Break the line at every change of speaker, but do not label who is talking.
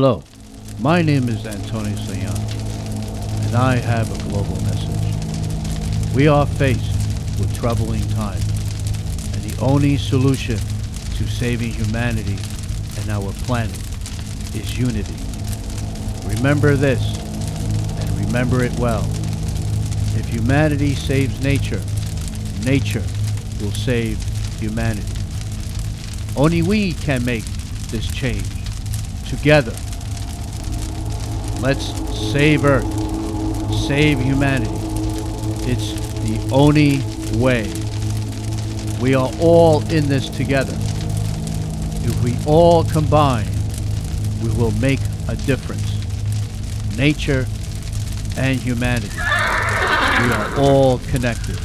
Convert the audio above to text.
Hello, my name is Antonio Saillant, and I have a global message. We are faced with troubling times, and the only solution to saving humanity and our planet is unity. Remember this, and remember it well. If humanity saves nature, nature will save humanity. Only we can make this change. Together, let's save Earth, save humanity. It's the only way. We are all in this together. If we all combine, we will make a difference. Nature and humanity. We are all connected.